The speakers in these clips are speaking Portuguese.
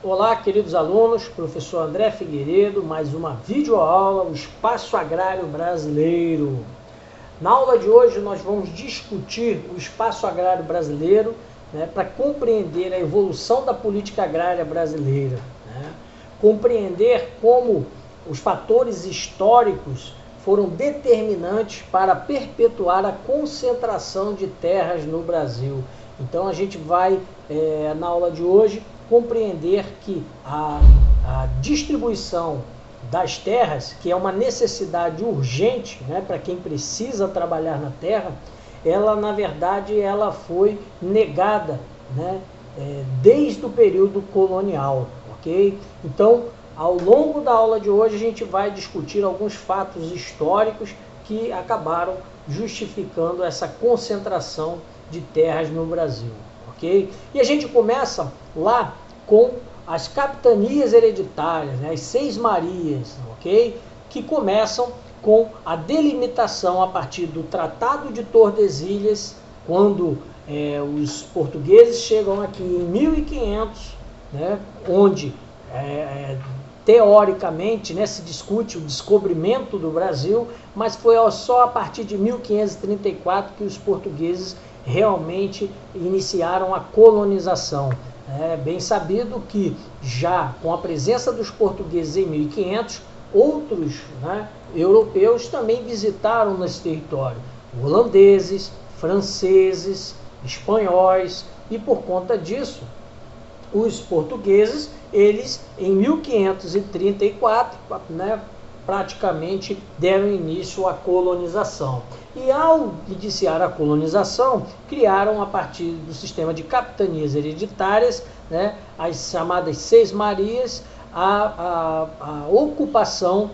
Olá, queridos alunos, professor André Figueiredo, mais uma videoaula, o Espaço Agrário Brasileiro. Na aula de hoje nós vamos discutir o Espaço Agrário Brasileiro, para compreender a evolução da política agrária brasileira, compreender como os fatores históricos foram determinantes para perpetuar a concentração de terras no Brasil. Então a gente vai, na aula de hoje, compreender que a distribuição das terras, que é uma necessidade urgente, para quem precisa trabalhar na terra, ela na verdade ela foi negada, desde o período colonial, ok? Então, ao longo da aula de hoje a gente vai discutir alguns fatos históricos que acabaram justificando essa concentração de terras no Brasil, ok? E a gente começa lá com as capitanias hereditárias, as Seis Marias, ok? Que começam com a delimitação a partir do Tratado de Tordesilhas, quando os portugueses chegam aqui em 1500, onde teoricamente se discute o descobrimento do Brasil, mas foi só a partir de 1534 que os portugueses realmente iniciaram a colonização. É bem sabido que já com a presença dos portugueses em 1500, outros europeus também visitaram nesse território, holandeses, franceses, espanhóis, e por conta disso, os portugueses, eles em 1534, praticamente deram início à colonização. E ao iniciar a colonização, criaram a partir do sistema de capitanias hereditárias, as chamadas Seis Marias, a ocupação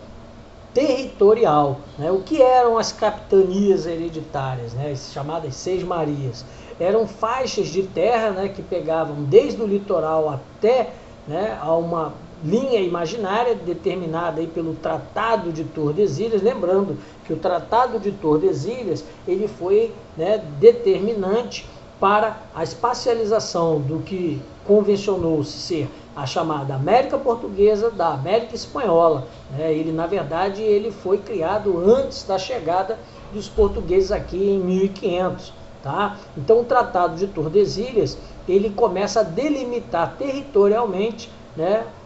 territorial. O que eram as capitanias hereditárias, as chamadas Seis Marias? Eram faixas de terra, que pegavam desde o litoral até a uma linha imaginária determinada aí pelo Tratado de Tordesilhas. Lembrando que o Tratado de Tordesilhas ele foi determinante para a espacialização do que convencionou-se ser a chamada América Portuguesa da América Espanhola. Ele, na verdade, ele foi criado antes da chegada dos portugueses aqui em 1500. Então o Tratado de Tordesilhas ele começa a delimitar territorialmente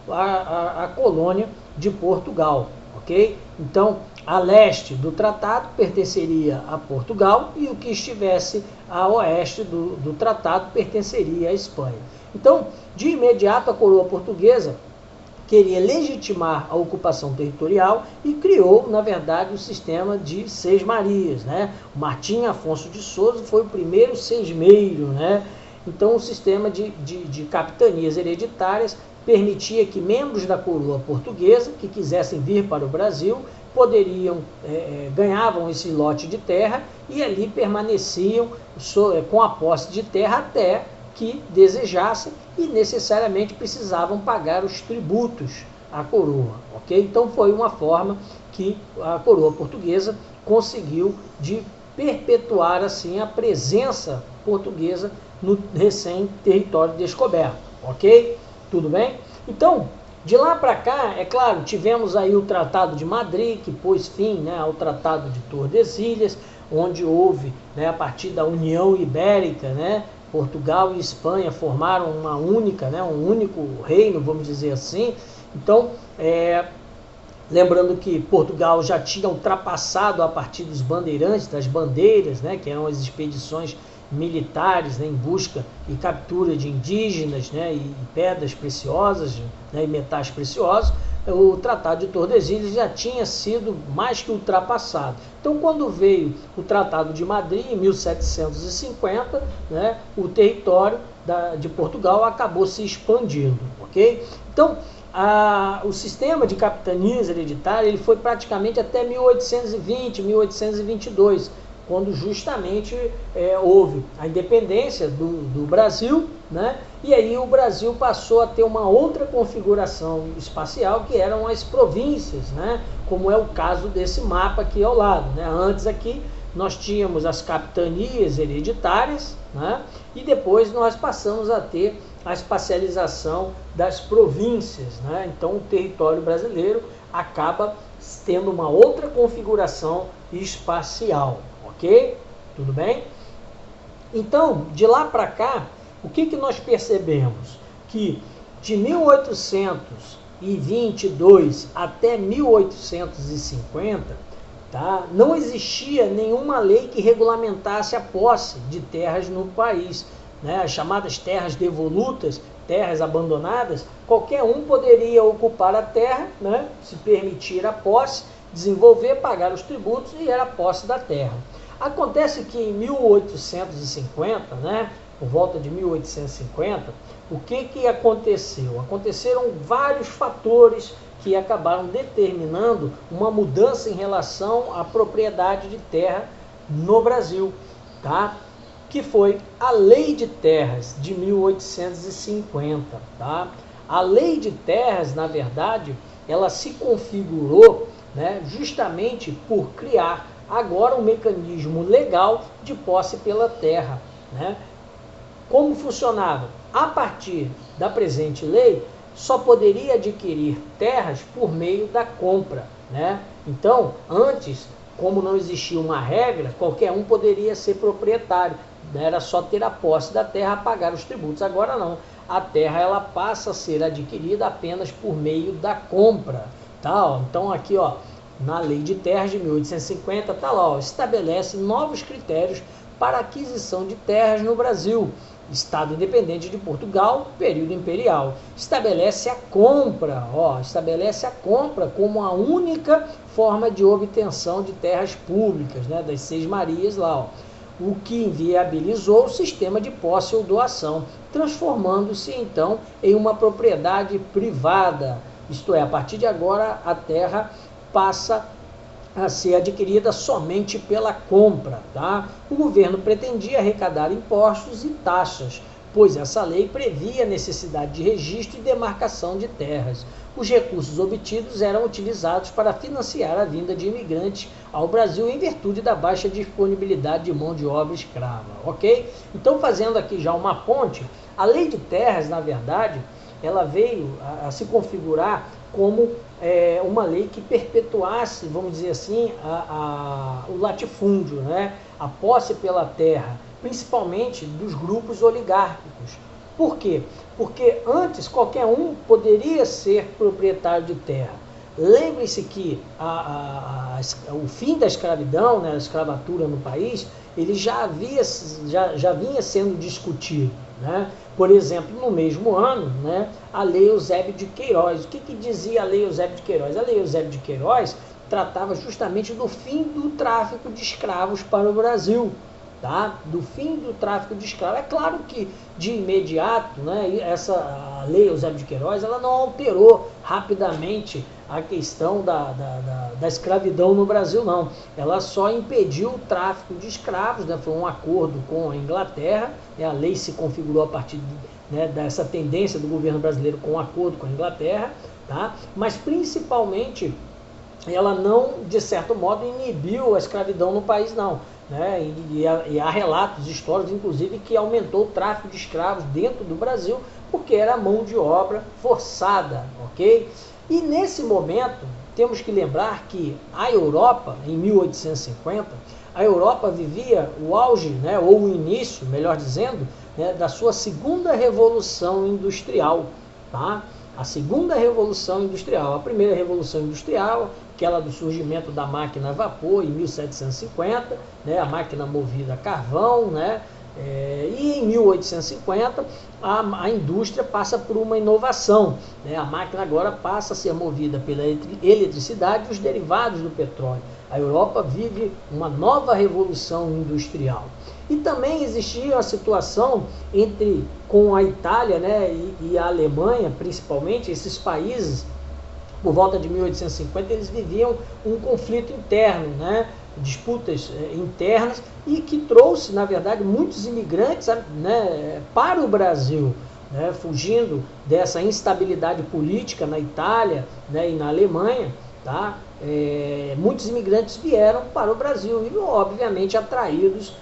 a colônia de Portugal, ok? Então, a leste do tratado pertenceria a Portugal e o que estivesse a oeste do tratado pertenceria à Espanha. Então, de imediato, a coroa portuguesa queria legitimar a ocupação territorial e criou, na verdade, o sistema de Seis Marias. O Martim Afonso de Souza foi o primeiro sesmeiro. Então, o sistema de capitanias hereditárias permitia que membros da coroa portuguesa que quisessem vir para o Brasil ganhavam esse lote de terra e ali permaneciam com a posse de terra até que desejassem e necessariamente precisavam pagar os tributos à coroa, ok? Então foi uma forma que a coroa portuguesa conseguiu de perpetuar assim a presença portuguesa no recém-território descoberto, ok? Tudo bem? Então, de lá para cá, é claro, tivemos aí o Tratado de Madrid, que pôs fim ao Tratado de Tordesilhas, onde houve, a partir da União Ibérica, Portugal e Espanha formaram uma única, um único reino, vamos dizer assim. Então, lembrando que Portugal já tinha ultrapassado a partir dos bandeirantes, das bandeiras, que eram as expedições militares em busca e captura de indígenas e pedras preciosas e metais preciosos. O Tratado de Tordesilhas já tinha sido mais que ultrapassado. Então, quando veio o Tratado de Madrid, em 1750, o território de Portugal acabou se expandindo, ok? Então, o sistema de capitanias hereditárias ele foi praticamente até 1820, 1822, quando justamente houve a independência do Brasil, e aí o Brasil passou a ter uma outra configuração espacial, que eram as províncias, como é o caso desse mapa aqui ao lado. Antes aqui nós tínhamos as capitanias hereditárias, né? E depois nós passamos a ter a espacialização das províncias, né? Então o território brasileiro acaba tendo uma outra configuração espacial, ok? Tudo bem? Então, de lá para cá, o que nós percebemos? Que de 1822 até 1850, tá, não existia nenhuma lei que regulamentasse a posse de terras no país, né? As chamadas terras devolutas, terras abandonadas, qualquer um poderia ocupar a terra, né? Se permitir a posse, desenvolver, pagar os tributos e era a posse da terra. Acontece que em 1850, né, por volta de 1850, o que aconteceu? Aconteceram vários fatores que acabaram determinando uma mudança em relação à propriedade de terra no Brasil, tá? Que foi a Lei de Terras de 1850, tá? A Lei de Terras, na verdade, ela se configurou, né, justamente por criar agora um mecanismo legal de posse pela terra, né? Como funcionava? A partir da presente lei, só poderia adquirir terras por meio da compra, né? Então, antes, como não existia uma regra, qualquer um poderia ser proprietário, era só ter a posse da terra, pagar os tributos. Agora não, a terra ela passa a ser adquirida apenas por meio da compra, tá? Ó, então aqui, ó, na Lei de Terras de 1850, tá lá, ó, estabelece novos critérios para aquisição de terras no Brasil. Estado independente de Portugal, período imperial. Estabelece a compra, ó, estabelece a compra como a única forma de obtenção de terras públicas, né, das Seis Marias lá, ó, o que inviabilizou o sistema de posse ou doação, transformando-se então em uma propriedade privada. Isto é, a partir de agora a terra passa a ser adquirida somente pela compra, tá? O governo pretendia arrecadar impostos e taxas, pois essa lei previa a necessidade de registro e demarcação de terras. Os recursos obtidos eram utilizados para financiar a vinda de imigrantes ao Brasil em virtude da baixa disponibilidade de mão de obra escrava, ok? Então, fazendo aqui já uma ponte, a Lei de Terras, na verdade, ela veio a se configurar como uma lei que perpetuasse, vamos dizer assim, o latifúndio, né? A posse pela terra, principalmente dos grupos oligárquicos. Por quê? Porque antes qualquer um poderia ser proprietário de terra. Lembre-se que o fim da escravidão, né, a escravatura no país, ele já vinha sendo discutido, né? Por exemplo, no mesmo ano, né, a Lei Eusébio de Queiroz. O que dizia a Lei Eusébio de Queiroz? A Lei Eusébio de Queiroz tratava justamente do fim do tráfico de escravos para o Brasil, tá? Do fim do tráfico de escravos. É claro que de imediato, né, a Lei Eusébio de Queiroz ela não alterou rapidamente a questão da escravidão no Brasil, não. Ela só impediu o tráfico de escravos, né? Foi um acordo com a Inglaterra, né? A lei se configurou a partir né, dessa tendência do governo brasileiro com um acordo com a Inglaterra, tá? Mas principalmente ela não, de certo modo, inibiu a escravidão no país, não. Né? E há relatos históricos, inclusive, que aumentou o tráfico de escravos dentro do Brasil, porque era mão de obra forçada, ok? E nesse momento, temos que lembrar que a Europa, em 1850, a Europa vivia o auge, né, ou o início, melhor dizendo, né, da sua segunda revolução industrial, tá? A segunda revolução industrial, a primeira revolução industrial, aquela do surgimento da máquina a vapor em 1750, né, a máquina movida a carvão, né, e em 1850 a indústria passa por uma inovação, né, a máquina agora passa a ser movida pela eletricidade e os derivados do petróleo. A Europa vive uma nova revolução industrial. E também existia a situação com a Itália, né, e a Alemanha, principalmente, esses países, por volta de 1850, eles viviam um conflito interno, né, disputas internas, e que trouxe, na verdade, muitos imigrantes, né, para o Brasil, né, fugindo dessa instabilidade política na Itália, né, e na Alemanha, tá? Muitos imigrantes vieram para o Brasil e, obviamente, atraídos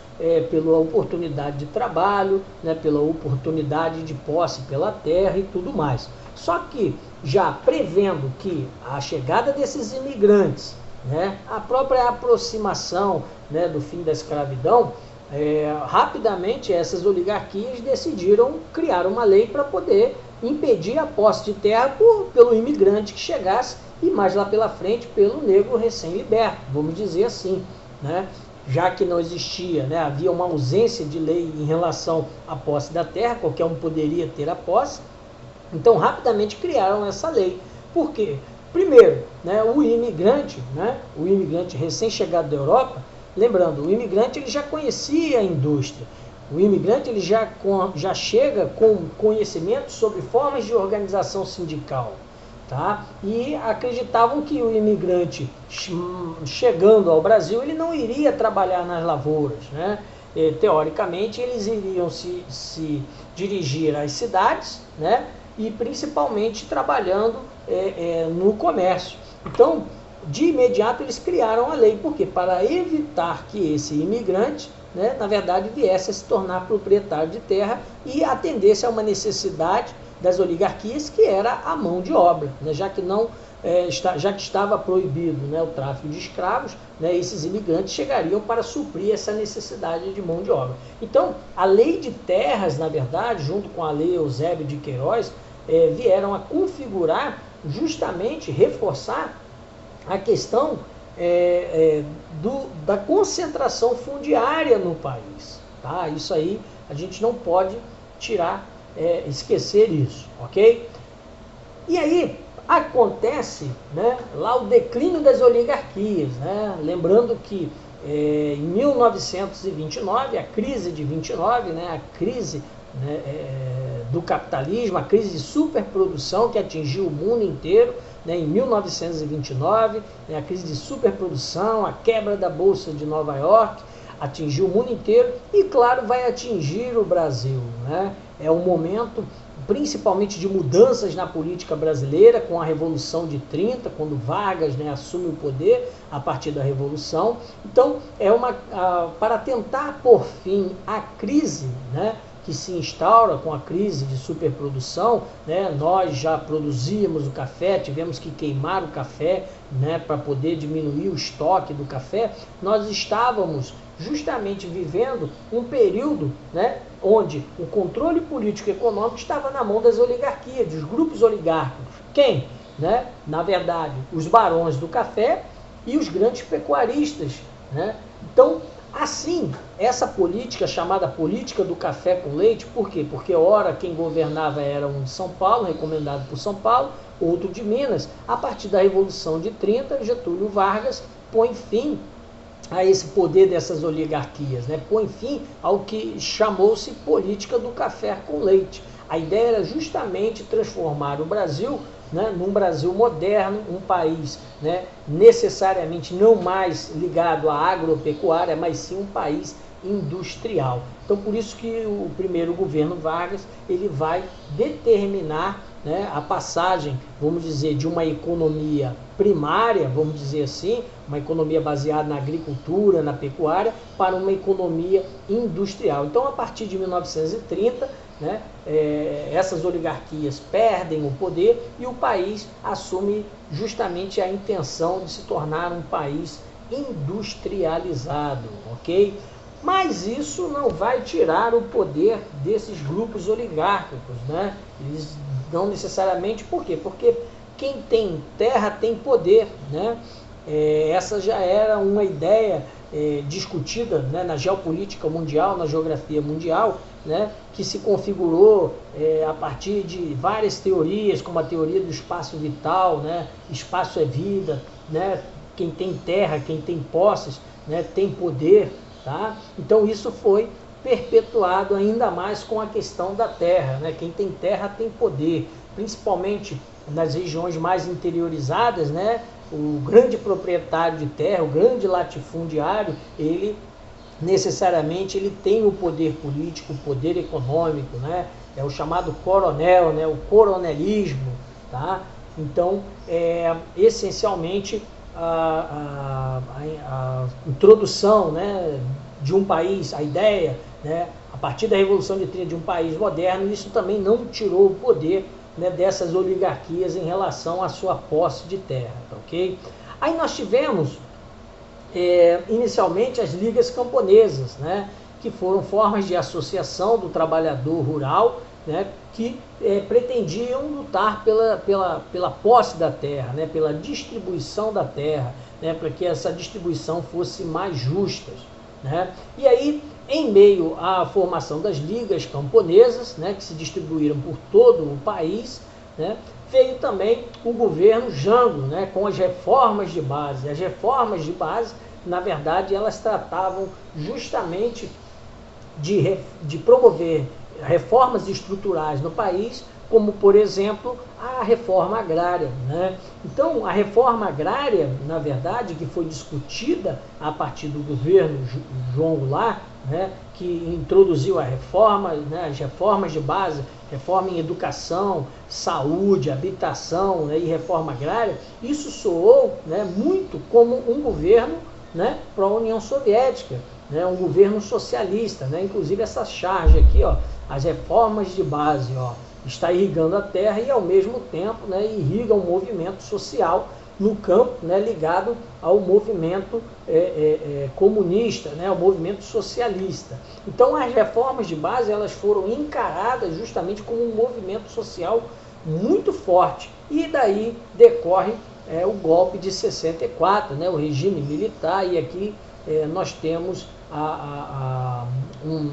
pela oportunidade de trabalho, né, pela oportunidade de posse pela terra e tudo mais. Só que, já prevendo que a chegada desses imigrantes, né, a própria aproximação, né, do fim da escravidão, rapidamente essas oligarquias decidiram criar uma lei para poder impedir a posse de terra pelo imigrante que chegasse e mais lá pela frente pelo negro recém-liberto, vamos dizer assim, né? Já que não existia, né, havia uma ausência de lei em relação à posse da terra, qualquer um poderia ter a posse, então rapidamente criaram essa lei. Por quê? Primeiro, né, o imigrante recém-chegado da Europa, lembrando, o imigrante ele já conhecia a indústria, o imigrante ele já chega com conhecimento sobre formas de organização sindical, tá? E acreditavam que o imigrante chegando ao Brasil ele não iria trabalhar nas lavouras, né? Teoricamente eles iriam se dirigir às cidades, né? E principalmente trabalhando no comércio. Então, de imediato eles criaram a lei, por quê? Para evitar que esse imigrante, né, na verdade, viesse a se tornar proprietário de terra e atendesse a uma necessidade das oligarquias, que era a mão de obra, né, já que estava proibido, né, o tráfico de escravos, né, esses imigrantes chegariam para suprir essa necessidade de mão de obra. Então, a lei de terras, na verdade, junto com a lei Eusébio de Queiroz, vieram a configurar, justamente reforçar a questão da concentração fundiária no país. Tá? Isso aí a gente não pode esquecer isso, ok? E aí acontece, né, lá o declínio das oligarquias, né? Lembrando que em 1929, a crise de 29, né, a crise, né, do capitalismo, a crise de superprodução que atingiu o mundo inteiro, né, em 1929, né, a crise de superprodução, a quebra da Bolsa de Nova York, atingiu o mundo inteiro e, claro, vai atingir o Brasil, né? É um momento principalmente de mudanças na política brasileira, com a Revolução de 30, quando Vargas, né, assume o poder a partir da Revolução. Então, para tentar pôr fim à crise, né, que se instaura com a crise de superprodução, né, nós já produzíamos o café, tivemos que queimar o café, né, para poder diminuir o estoque do café. Nós estávamos justamente vivendo um período, né, onde o controle político e econômico estava na mão das oligarquias, dos grupos oligárquicos. Quem? Né? Na verdade, os barões do café e os grandes pecuaristas. Né? Então, assim, essa política chamada política do café com leite, por quê? Porque ora quem governava era um de São Paulo, recomendado por São Paulo, outro de Minas. A partir da Revolução de 30, Getúlio Vargas põe fim a esse poder dessas oligarquias, né? Põe fim ao que chamou-se política do café com leite. A ideia era justamente transformar o Brasil, né, num Brasil moderno, um país, né, necessariamente não mais ligado à agropecuária, mas sim um país industrial. Então, por isso que o primeiro governo Vargas ele vai determinar, né, a passagem, vamos dizer, de uma economia primária, vamos dizer assim, uma economia baseada na agricultura, na pecuária, para uma economia industrial. Então, a partir de 1930, né, essas oligarquias perdem o poder e o país assume justamente a intenção de se tornar um país industrializado, ok? Mas isso não vai tirar o poder desses grupos oligárquicos, né? Eles não necessariamente, por quê? Porque quem tem terra tem poder, né? Essa já era uma ideia discutida, né, na geopolítica mundial, na geografia mundial, né, que se configurou a partir de várias teorias, como a teoria do espaço vital, né, espaço é vida, né, quem tem terra, quem tem posses, né, tem poder, tá? Então isso foi perpetuado ainda mais com a questão da terra, né? Quem tem terra tem poder, principalmente nas regiões mais interiorizadas, né? O grande proprietário de terra, o grande latifundiário, ele necessariamente ele tem o poder político, o poder econômico, né? É o chamado coronel, né? O coronelismo, tá? Então, essencialmente a introdução, né, de um país, a ideia, né, a partir da Revolução de 30, de um país moderno, isso também não tirou o poder, né, dessas oligarquias em relação à sua posse de terra, ok? Aí nós tivemos, inicialmente, as ligas camponesas, né, que foram formas de associação do trabalhador rural, né, que pretendiam lutar pela posse da terra, né, pela distribuição da terra, né, para que essa distribuição fosse mais justa, né? E aí, em meio à formação das ligas camponesas, né, que se distribuíram por todo o país, né, veio também o governo Jango, né, com as reformas de base. As reformas de base, na verdade, elas tratavam justamente de promover reformas estruturais no país, como, por exemplo, a reforma agrária, né? Então, a reforma agrária, na verdade, que foi discutida a partir do governo João Goulart, né, que introduziu a reforma, né, as reformas de base, reforma em educação, saúde, habitação, né, e reforma agrária, isso soou, né, muito como um governo, né, para a União Soviética, né, um governo socialista, né? Inclusive essa charge aqui, ó, as reformas de base, ó, está irrigando a terra e ao mesmo tempo, né, irriga um movimento social no campo, né, ligado ao movimento comunista, né, ao movimento socialista. Então as reformas de base, elas foram encaradas justamente como um movimento social muito forte, e daí decorre o golpe de 64, né, o regime militar, e aqui nós temos um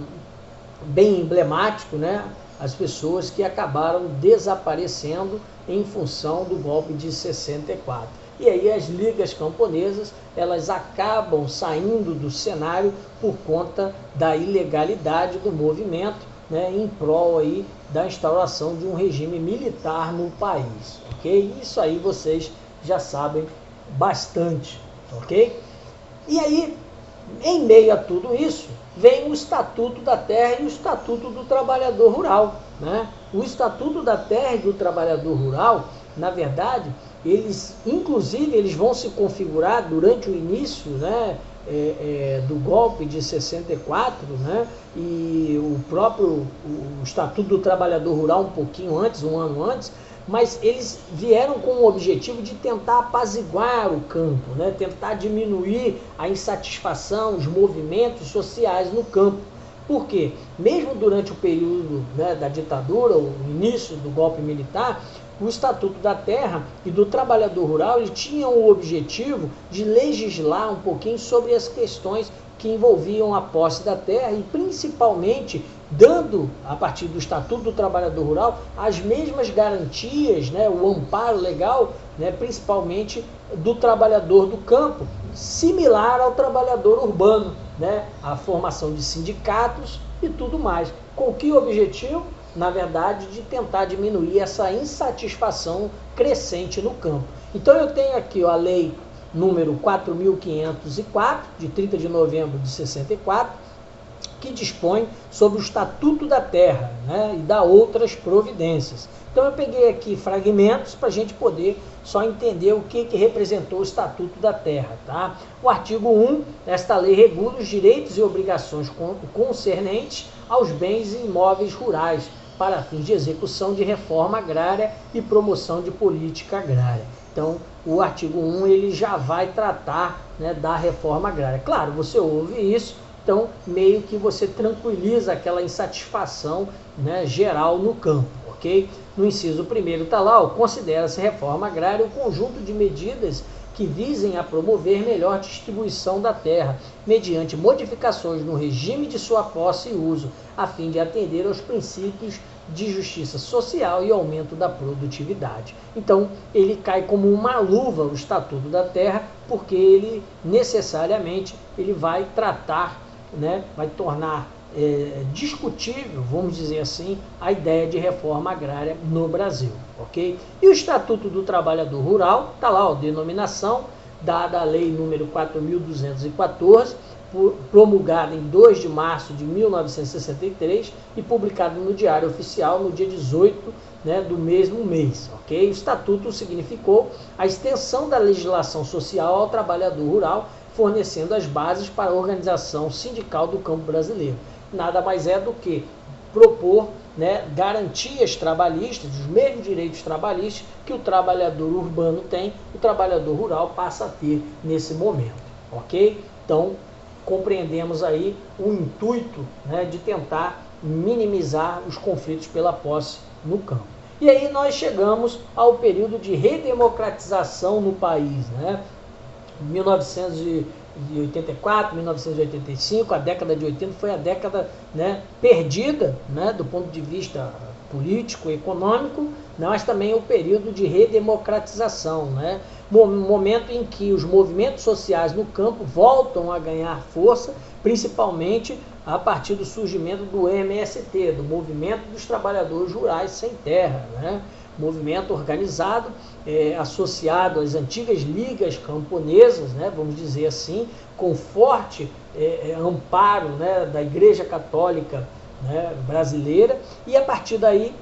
bem emblemático, né, as pessoas que acabaram desaparecendo em função do golpe de 64. E aí as ligas camponesas, elas acabam saindo do cenário por conta da ilegalidade do movimento, né, em prol aí da instauração de um regime militar no país, ok? Isso aí vocês já sabem bastante, ok? E aí, em meio a tudo isso, vem o Estatuto da Terra e o Estatuto do Trabalhador Rural, né? O Estatuto da Terra e do Trabalhador Rural, na verdade, inclusive, eles vão se configurar durante o início, né, do golpe de 64, né, e o Estatuto do Trabalhador Rural um pouquinho antes, um ano antes, mas eles vieram com o objetivo de tentar apaziguar o campo, né? Tentar diminuir a insatisfação, os movimentos sociais no campo. Por quê? Mesmo durante o período, né, da ditadura, o início do golpe militar, o Estatuto da Terra e do Trabalhador Rural, ele tinha o objetivo de legislar um pouquinho sobre as questões que envolviam a posse da terra e principalmente dando, a partir do Estatuto do Trabalhador Rural, as mesmas garantias, né, o amparo legal, né, principalmente do trabalhador do campo, similar ao trabalhador urbano, né, a formação de sindicatos e tudo mais. Com que objetivo? Na verdade, de tentar diminuir essa insatisfação crescente no campo. Então eu tenho aqui, ó, a lei número 4.504, de 30 de novembro de 64, que dispõe sobre o Estatuto da Terra, né, e dá outras providências. Então eu peguei aqui fragmentos para a gente poder só entender o que representou o Estatuto da Terra. Tá? O artigo 1, esta lei regula os direitos e obrigações concernentes aos bens e imóveis rurais, para fins de execução de reforma agrária e promoção de política agrária. Então, o artigo 1 ele já vai tratar, né, da reforma agrária. Claro, você ouve isso, então meio que você tranquiliza aquela insatisfação, né, geral no campo, ok? No inciso 1º está lá, considera-se reforma agrária o conjunto de medidas que visem a promover melhor distribuição da terra, mediante modificações no regime de sua posse e uso, a fim de atender aos princípios de justiça social e aumento da produtividade. Então, ele cai como uma luva, o Estatuto da Terra, porque ele necessariamente ele vai tratar, né, vai tornar discutível, vamos dizer assim, a ideia de reforma agrária no Brasil, ok? E o Estatuto do Trabalhador Rural, está lá, ó, denominação, dada a lei número 4.214, promulgada em 2 de março de 1963 e publicado no Diário Oficial no dia 18, né, do mesmo mês, ok? O Estatuto significou a extensão da legislação social ao trabalhador rural, fornecendo as bases para a organização sindical do campo brasileiro. Nada mais é do que propor, né, garantias trabalhistas, os mesmos direitos trabalhistas que o trabalhador urbano tem, o trabalhador rural passa a ter nesse momento, ok? Então, compreendemos aí o intuito, né, de tentar minimizar os conflitos pela posse no campo. E aí nós chegamos ao período de redemocratização no país, né? 1984, 1985, a década de 80 foi a década, né, perdida, né, do ponto de vista político, econômico, mas também o período de redemocratização, né? Momento em que os movimentos sociais no campo voltam a ganhar força, principalmente a partir do surgimento do MST, do Movimento dos Trabalhadores Rurais Sem Terra, né? Movimento organizado, associado às antigas ligas camponesas, né, vamos dizer assim, com forte amparo, né, da Igreja Católica, né, brasileira, e a partir daí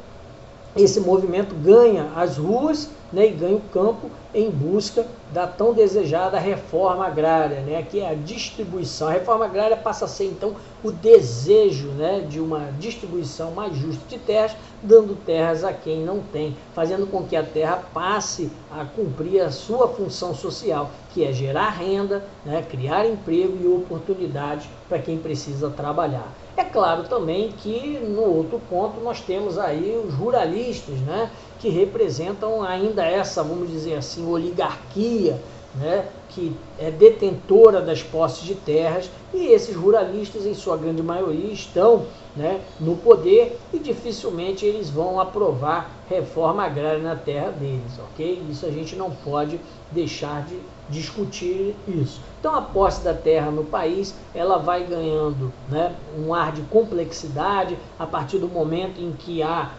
esse movimento ganha as ruas, né, e ganha o campo em busca da tão desejada reforma agrária, né, que é a distribuição. A reforma agrária passa a ser, então, o desejo, né, de uma distribuição mais justa de terras, dando terras a quem não tem, fazendo com que a terra passe a cumprir a sua função social, que é gerar renda, né, criar emprego e oportunidades para quem precisa trabalhar. É claro também que, no outro ponto, nós temos aí os ruralistas, né, que representam ainda essa, vamos dizer assim, oligarquia, né, que é detentora das posses de terras, e esses ruralistas, em sua grande maioria, estão, né, no poder e dificilmente eles vão aprovar reforma agrária na terra deles, ok? Isso a gente não pode deixar de discutir isso. Então a posse da terra no país, ela vai ganhando, né, um ar de complexidade a partir do momento em que há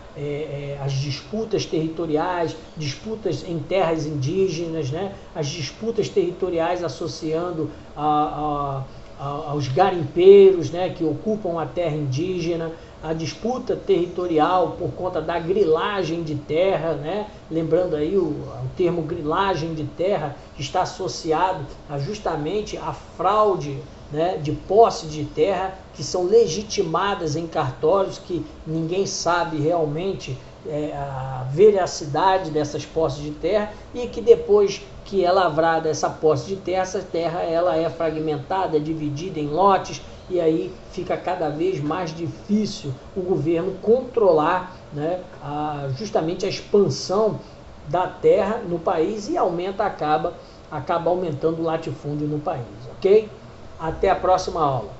as disputas territoriais, disputas em terras indígenas, né, as disputas territoriais associando aos garimpeiros, né, que ocupam a terra indígena, a disputa territorial por conta da grilagem de terra, né? Lembrando aí o termo grilagem de terra está associado justamente à fraude, né, de posse de terra, que são legitimadas em cartórios, que ninguém sabe realmente a veracidade dessas posses de terra, e que depois que é lavrada essa posse de terra, essa terra ela é fragmentada, dividida em lotes, e aí fica cada vez mais difícil o governo controlar, né, justamente a expansão da terra no país, e acaba aumentando o latifúndio no país, ok? Até a próxima aula.